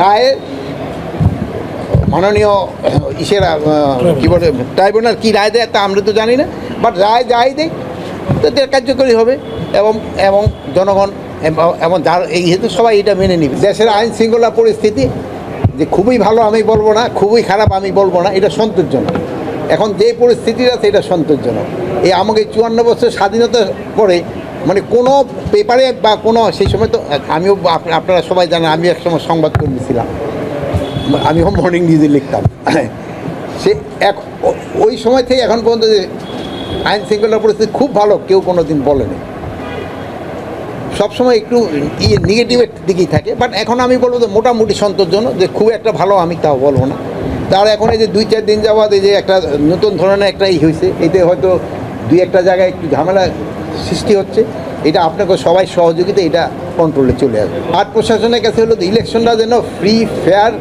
রায়ের মাননীয় কী বলে ট্রাইব্যুনাল কী রায় দেয় তা আমরা তো জানি না, বাট রায় যাই দেয় তাদের কার্যকরী হবে এবং এবং জনগণ এবং যার এই হেতু সবাই এটা মেনে নিবে। দেশের আইন শৃঙ্খলা পরিস্থিতি যে খুবই ভালো আমি বলবো না, খুবই খারাপ আমি বলবো না, এটা সন্তোষজনক। এখন যে পরিস্থিতি আছে এটা সন্তোষজনক। এই আমাকে 54 বছর স্বাধীনতা পরে মানে কোনো পেপারে বা কোনো সেই সময় তো আমিও আপনারা সবাই জানেন আমি একসময় সংবাদকর্মী ছিলাম, আমিও মর্নিং নিউজে লিখতাম। সে ওই সময় থেকে এখন পর্যন্ত যে আইন শৃঙ্খলার পরিস্থিতি খুব ভালো কেউ কোনো দিন বলেনি, সবসময় একটু নেগেটিভের দিকেই থাকে। বাট এখন আমি বলবো যে মোটামুটি সন্তোষজনক, যে খুব একটা ভালো আমি তাও বলবো না। তার এখন এই যে 2-4 দিন যাওয়াতে যে একটা নতুন ধরনের একটা হয়েছে, এতে হয়তো 2-1 জায়গায় একটু ঝামেলা সৃষ্টি হচ্ছে, এটা আপনাকে সবাই সহযোগিতা এটা কন্ট্রোলে চলে আসবে। আর প্রশাসনের কাছে হলো ইলেকশনটা যেন ফ্রি, ফেয়ার,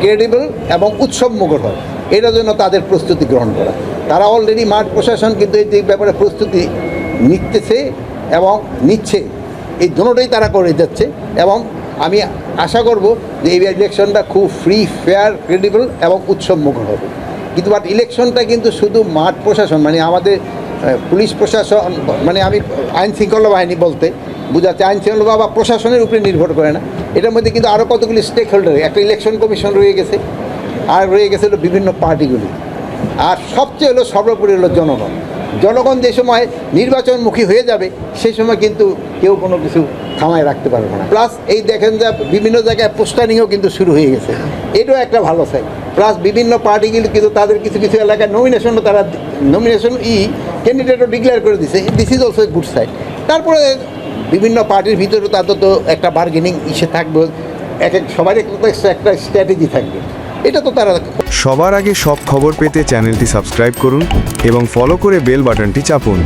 ক্রেডিবল এবং উৎসবমুখর হয়, এটার জন্য তাদের প্রস্তুতি গ্রহণ করা। তারা অলরেডি মাঠ প্রশাসন কিন্তু এই ব্যাপারে প্রস্তুতি নিতেছে এবং নিচ্ছে, এই দুটোটাই তারা করে যাচ্ছে। এবং আমি আশা করব যে এই ইলেকশনটা খুব ফ্রি, ফেয়ার, ক্রেডিবল এবং উৎসবমুখর হবে। কিন্তু বাট ইলেকশনটা কিন্তু শুধু মাঠ প্রশাসন মানে আমাদের পুলিশ প্রশাসন মানে আমি আইন শৃঙ্খলা বাহিনী বলতে বোঝাচ্ছে, আইন শৃঙ্খলা বা প্রশাসনের উপরে নির্ভর করে না। এটার মধ্যে কিন্তু আরও কতগুলি স্টেক হোল্ডার, একটা ইলেকশন কমিশন রয়ে গেছে, আর রয়ে গেছে হলো বিভিন্ন পার্টিগুলি, আর সবচেয়ে হলো সর্বোপরি হলো জনগণ। জনগণ যে সময় নির্বাচনমুখী হয়ে যাবে সেই সময় কিন্তু কেউ কোনো কিছু থামায় রাখতে পারবে না। প্লাস এই দেখেন যে বিভিন্ন জায়গায় পোস্টারিংও কিন্তু শুরু হয়ে গেছে, এটাও একটা ভালো সাইড। প্লাস বিভিন্ন পার্টিগুলি কিন্তু তাদের কিছু কিছু এলাকায় নমিনেশনও তারা ক্যান্ডিডেটও ডিক্লেয়ার করে দিছে, this is also a good side. তারপরে বিভিন্ন পার্টির ভিতরে তাদের তো একটা বার্গেনিং ইসে থাকবে, সবার একটা স্ট্র্যাটেজি থাকবে, এটা তো তারা। সবার আগে সব খবর পেতে চ্যানেলটি সাবস্ক্রাইব করুন এবং ফলো করে বেল বাটনটি চাপুন।